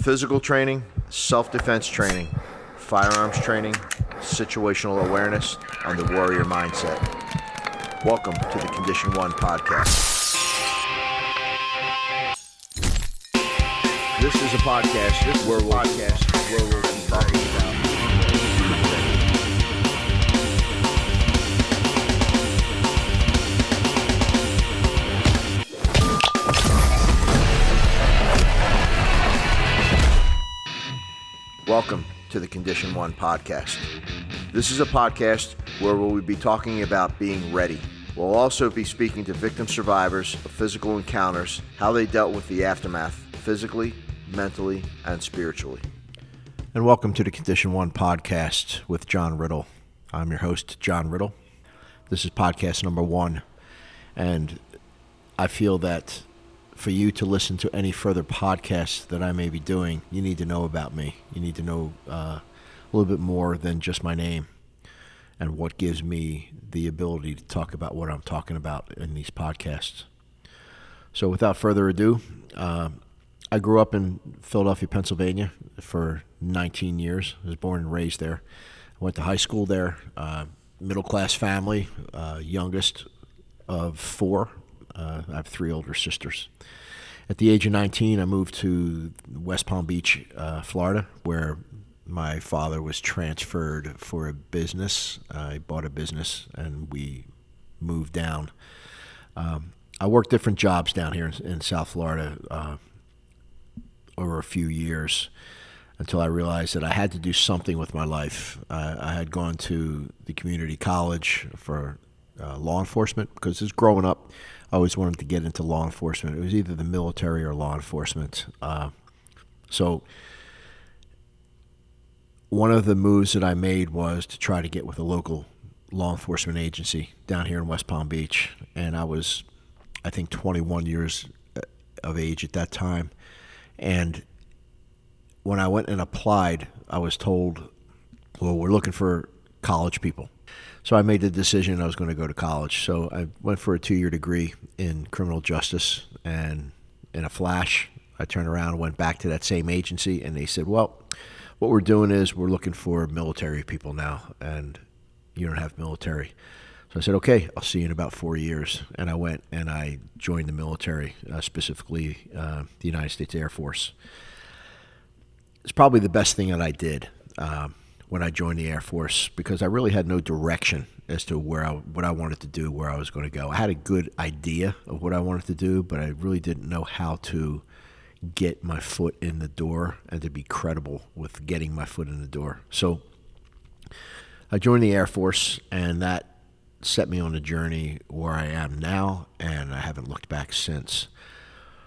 physical training, self-defense training, firearms training, situational awareness, and the warrior mindset. Welcome to the Condition 1 podcast. This is a podcast where we'll be talking about Welcome to the Condition 1 podcast. This is a podcast where we'll be talking about being ready. We'll also be speaking to victim survivors of physical encounters, how they dealt with the aftermath, physically, mentally, and spiritually. And welcome to the Condition 1 podcast with John Riddle. I'm your host, John Riddle. This is podcast number 1, and I feel that for you to listen to any further podcasts that I may be doing, you need to know about me. You need to know a little bit more than just my name and what gives me the ability to talk about what I'm talking about in these podcasts. So without further ado, I grew up in Philadelphia, Pennsylvania for 19 years. I was born and raised there. I went to high school there, middle-class family, youngest of 4. I have 3 older sisters. At the age of 19, I moved to West Palm Beach, Florida, where my father was transferred for a business. I bought a business, and we moved down. I worked different jobs down here in South Florida over a few years until I realized that I had to do something with my life. I had gone to the community college for law enforcement because as growing up, I always wanted to get into law enforcement. It was either the military or law enforcement. So one of the moves that I made was to try to get with a local law enforcement agency down here in West Palm Beach. And I was, I think, 21 years of age at that time. And when I went and applied, I was told, well, we're looking for college people. So I made the decision I was going to go to college. So I went for a 2-year degree in criminal justice, and in a flash, I turned around and went back to that same agency, and they said, well, what we're doing is we're looking for military people now, and you don't have military. So I said, okay, I'll see you in about 4 years. And I went and I joined the military, specifically the United States Air Force. It's probably the best thing that I did when I joined the Air Force, because I really had no direction as to what I wanted to do, where I was going to go. I had a good idea of what I wanted to do, but I really didn't know how to get my foot in the door and to be credible with getting my foot in the door. So I joined the Air Force, and that set me on a journey where I am now, and I haven't looked back since.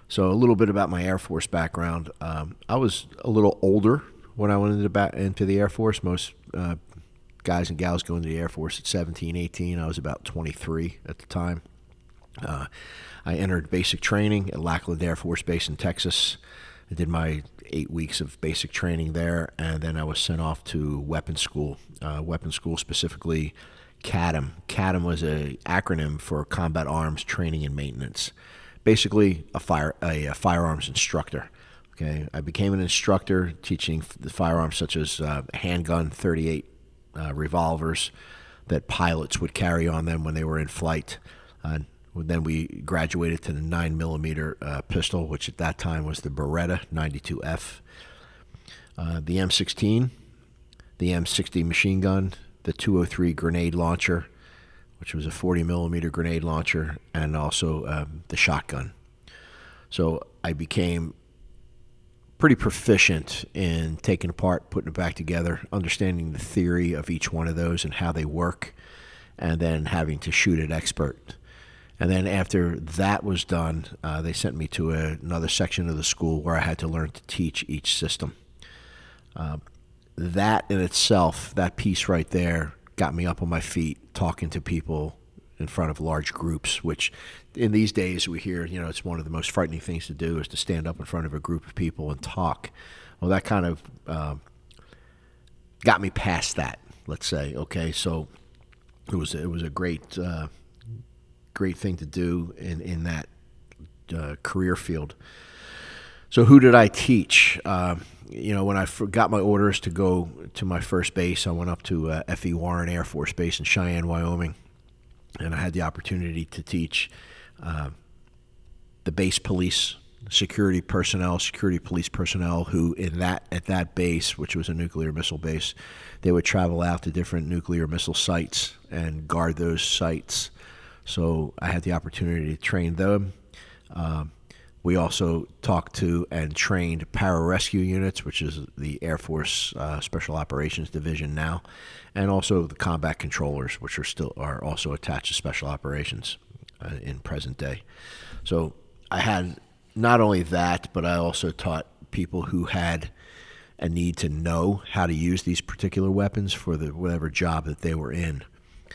So a little bit about my Air Force background. I was a little older when I went into the Air Force. Most guys and gals go into the Air Force at 17, 18. I was about 23 at the time. I entered basic training at Lackland Air Force Base in Texas. I did my 8 weeks of basic training there, and then I was sent off to weapons school. Specifically CADM. CADM was an acronym for Combat Arms Training and Maintenance. Basically a firearms instructor. Okay, I became an instructor teaching the firearms such as handgun, 38 revolvers that pilots would carry on them when they were in flight. Then we graduated to the 9mm pistol, which at that time was the Beretta 92F, the M16, the M60 machine gun, the 203 grenade launcher, which was a 40mm grenade launcher, and also the shotgun. So I became pretty proficient in taking apart, putting it back together, understanding the theory of each one of those and how they work, and then having to shoot it expert. And then after that was done, they sent me to another section of the school where I had to learn to teach each system. That in itself, that piece right there, got me up on my feet talking to people in front of large groups, which in these days we hear, it's one of the most frightening things to do is to stand up in front of a group of people and talk. Well, that kind of got me past that, let's say. Okay, so it was a great thing to do in that career field. So who did I teach? When I got my orders to go to my first base, I went up to F.E. Warren Air Force Base in Cheyenne, Wyoming, and I had the opportunity to teach the base police, security police personnel who at that base, which was a nuclear missile base, they would travel out to different nuclear missile sites and guard those sites. So I had the opportunity to train them. We also talked to and trained pararescue units, which is the Air Force Special Operations Division now, and also the combat controllers, which are also attached to Special Operations in present day. So I had not only that, but I also taught people who had a need to know how to use these particular weapons for whatever job that they were in.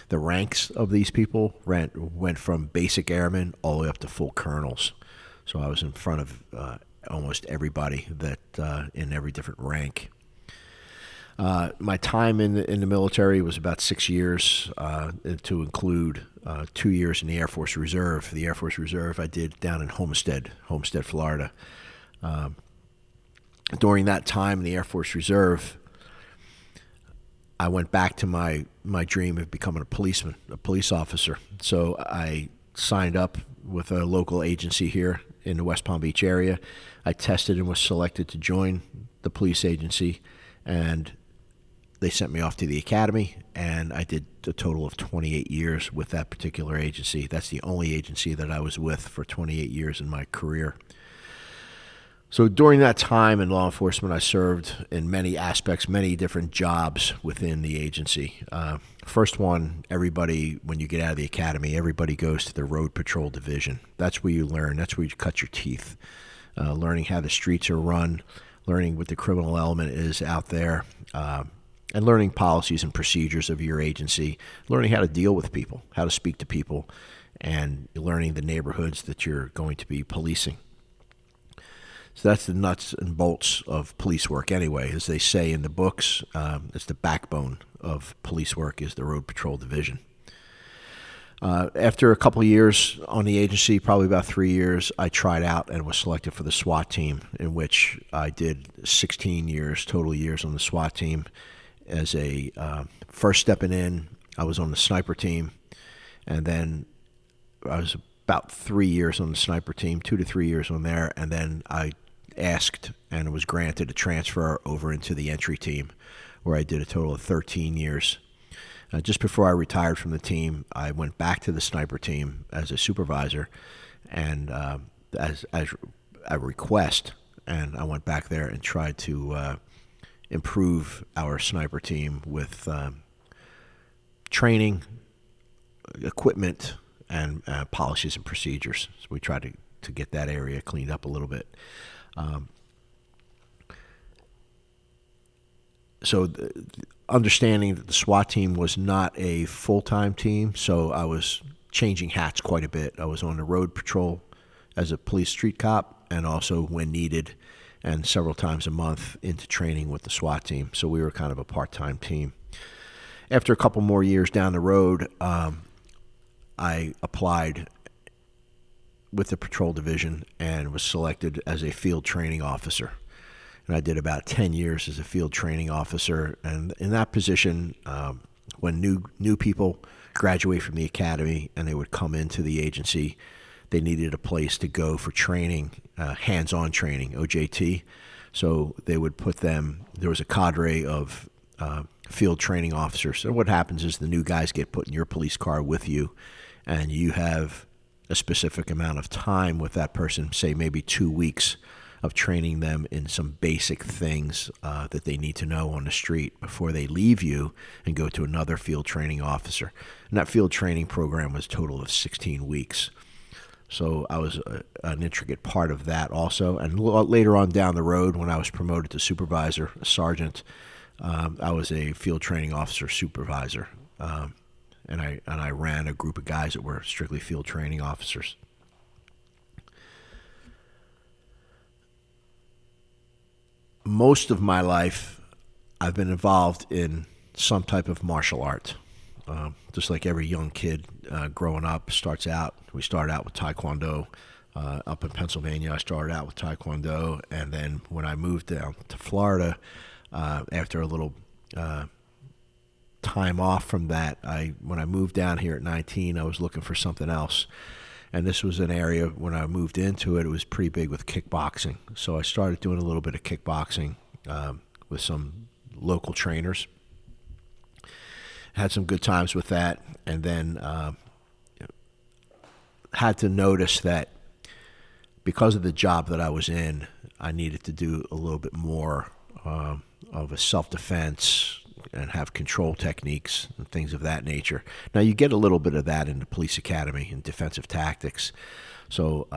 The ranks of these people went from basic airmen all the way up to full colonels. So I was in front of almost everybody that in every different rank. My time in the military was about 6 years, to include 2 years in the Air Force Reserve. The Air Force Reserve I did down in Homestead, Florida. During that time in the Air Force Reserve, I went back to my dream of becoming a police officer. So I signed up with a local agency here in the West Palm Beach area. I tested and was selected to join the police agency, and they sent me off to the academy, and I did a total of 28 years with that particular agency. That's the only agency that I was with for 28 years in my career. So during that time in law enforcement, I served in many aspects, many different jobs within the agency. First one, everybody, when you get out of the academy, everybody goes to the road patrol division. That's where you learn. That's where you cut your teeth. Learning how the streets are run, learning what the criminal element is out there, and learning policies and procedures of your agency, learning how to deal with people, how to speak to people, and learning the neighborhoods that you're going to be policing. So that's the nuts and bolts of police work anyway. As they say in the books, it's the backbone of police work is the road patrol division. After a couple of years on the agency, probably about 3 years, I tried out and was selected for the SWAT team, in which I did 16 years, total years on the SWAT team. As a first stepping in, I was on the sniper team, and then I was about 3 years on the sniper team, 2 to 3 years on there, and then I asked and was granted a transfer over into the entry team, where I did a total of 13 years. Just before I retired from the team, I went back to the sniper team as a supervisor, and as a request, and I went back there and tried to improve our sniper team with training, equipment, and policies and procedures. So we tried to get that area cleaned up a little bit. Understanding that the SWAT team was not a full-time team, so I was changing hats quite a bit. I was on the road patrol as a police street cop, and also when needed, and several times a month into training with the SWAT team. So we were kind of a part-time team. After a couple more years down the road, I applied with the patrol division and was selected as a field training officer. And I did about 10 years as a field training officer. And in that position, when new people graduate from the academy and they would come into the agency, they needed a place to go for training, hands-on training, OJT. So they would put them, there was a cadre of field training officers. So what happens is the new guys get put in your police car with you, and you have a specific amount of time with that person, say maybe 2 weeks of training them in some basic things that they need to know on the street before they leave you and go to another field training officer. And that field training program was a total of 16 weeks. So I was an intricate part of that also. And later on down the road, when I was promoted to supervisor, a sergeant, I was a field training officer supervisor. And I ran a group of guys that were strictly field training officers. Most of my life, I've been involved in some type of martial art. Just like every young kid growing up we start out with Taekwondo. Up in Pennsylvania, I started out with Taekwondo, and then when I moved down to Florida, after a little time off from that, when I moved down here at 19, I was looking for something else. And this was an area, when I moved into it, it was pretty big with kickboxing. So I started doing a little bit of kickboxing with some local trainers. Had some good times with that, and then had to notice that because of the job that I was in, I needed to do a little bit more of a self-defense and have control techniques and things of that nature. Now, you get a little bit of that in the police academy and defensive tactics. So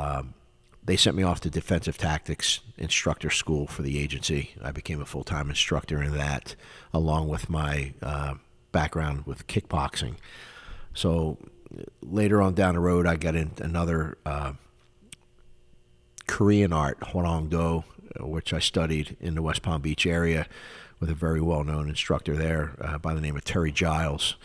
they sent me off to defensive tactics instructor school for the agency. I became a full-time instructor in that, along with my background with kickboxing. So later on down the road, I got into another Korean art, Hwarang-do, which I studied in the West Palm Beach area with a very well-known instructor there by the name of Terry Giles.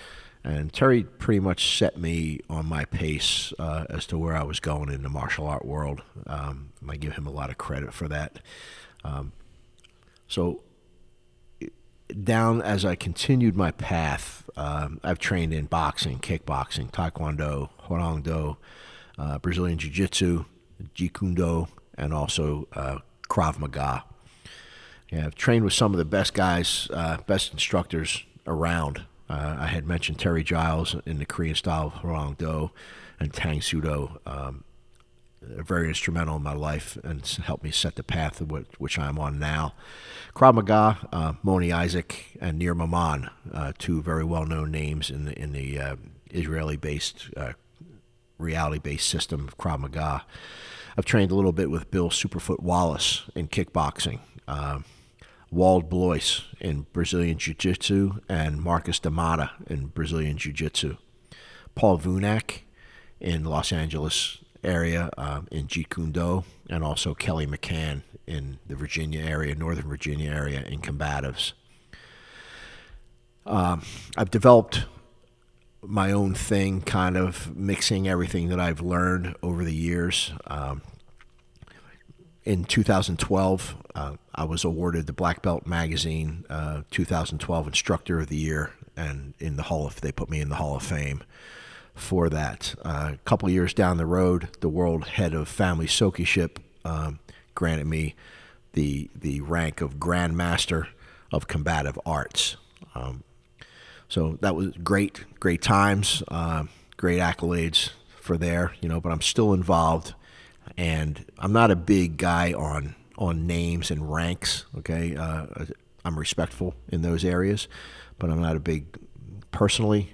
And Terry pretty much set me on my pace as to where I was going in the martial art world. I give him a lot of credit for that. So down as I continued my path, I've trained in boxing, kickboxing, Taekwondo, Hwarang-do, Brazilian Jiu-Jitsu, Jeet Kune Do, and also Krav Maga. Yeah, I've trained with some of the best guys, best instructors around. I had mentioned Terry Giles in the Korean style of Hwarang-do and Tang Sudo. Very instrumental in my life and helped me set the path of which I'm on now. Krav Maga, Moni Isaac, and Nir Maman, two very well-known names in the Israeli-based, reality-based system of Krav Maga. I've trained a little bit with Bill Superfoot Wallace in kickboxing, Wald Blois in Brazilian Jiu-Jitsu, and Marcus D'Amata in Brazilian Jiu-Jitsu. Paul Vunak in Los Angeles area in Jeet Kune Do, and also Kelly McCann in the Virginia area, Northern Virginia area in combatives. I've developed my own thing, kind of mixing everything that I've learned over the years. In 2012, I was awarded the Black Belt Magazine 2012 Instructor of the Year, and they put me in the Hall of Fame for that. A couple of years down the road, the World Head of Family Soki-ship granted me the rank of Grand Master of Combative Arts. So that was great times, great accolades for there, but I'm still involved, and I'm not a big guy on names and ranks, okay? I'm respectful in those areas, but I'm not a big, personally,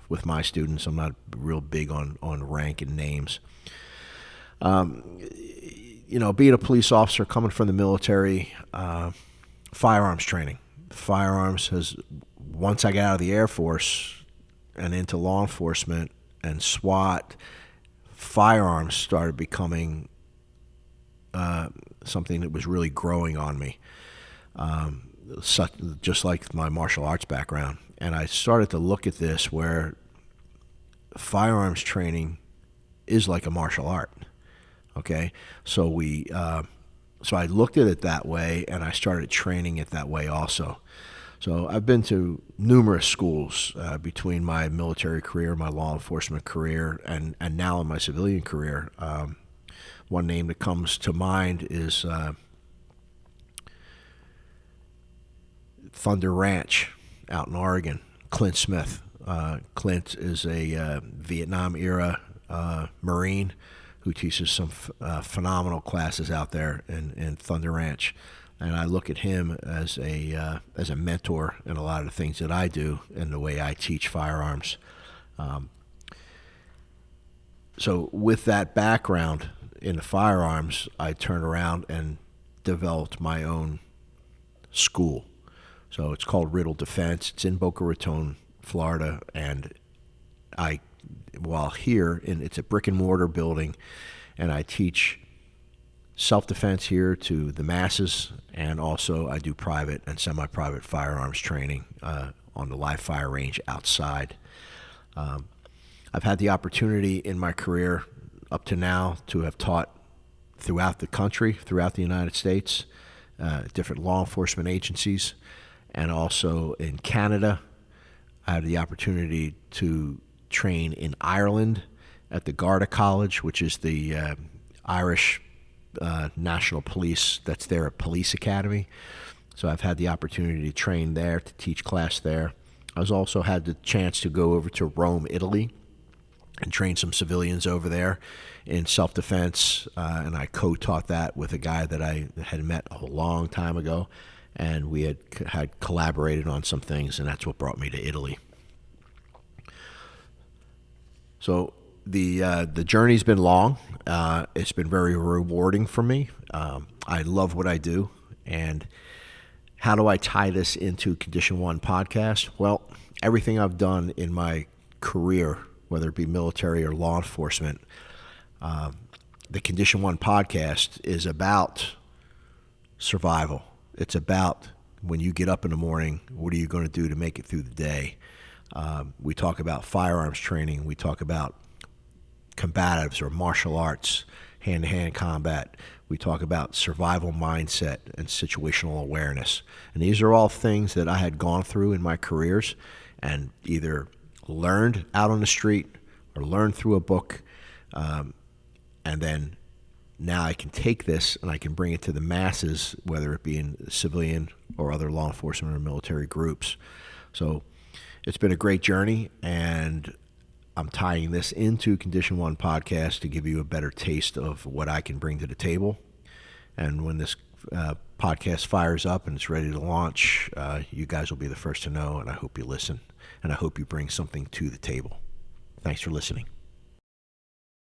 with my students, I'm not real big on rank and names. Being a police officer, coming from the military, firearms training. Firearms once I got out of the Air Force and into law enforcement and SWAT, firearms started becoming something that was really growing on me, just like my martial arts background. And I started to look at this where firearms training is like a martial art, okay? So I looked at it that way, and I started training it that way also. So I've been to numerous schools between my military career, my law enforcement career, and now in my civilian career. One name that comes to mind is Thunder Ranch out in Oregon, Clint Smith. Clint is a Vietnam-era Marine who teaches some phenomenal classes out there in Thunder Ranch. And I look at him as a mentor in a lot of the things that I do and the way I teach firearms. So with that background in the firearms, I turned around and developed my own school. So it's called Riddle Defense. It's in Boca Raton, Florida, and it's a brick and mortar building, and I teach self-defense here to the masses, and also I do private and semi-private firearms training on the live fire range outside. I've had the opportunity in my career up to now to have taught throughout the country, throughout the United States, different law enforcement agencies, and also in Canada. I had the opportunity to train in Ireland at the Garda College, which is the Irish National Police, that's their police academy. So I've had the opportunity to train there, to teach class there. I was also had the chance to go over to Rome, Italy, and train some civilians over there in self-defense, and I co-taught that with a guy that I had met a long time ago, and we had collaborated on some things, and that's what brought me to Italy. So the journey's been long. It's been very rewarding for me. I love what I do, and how do I tie this into Condition 1 podcast? Well, everything I've done in my career, whether it be military or law enforcement, the Condition 1 podcast is about survival. It's about when you get up in the morning, what are you going to do to make it through the day? We talk about firearms training. We talk about combatives or martial arts, hand-to-hand combat. We talk about survival mindset and situational awareness. And these are all things that I had gone through in my careers and either learned out on the street or learned through a book. And then now I can take this and I can bring it to the masses, whether it be in civilian or other law enforcement or military groups. So it's been a great journey, and I'm tying this into Condition 1 podcast to give you a better taste of what I can bring to the table. And when this podcast fires up and it's ready to launch, you guys will be the first to know, and I hope you listen, and I hope you bring something to the table. Thanks for listening.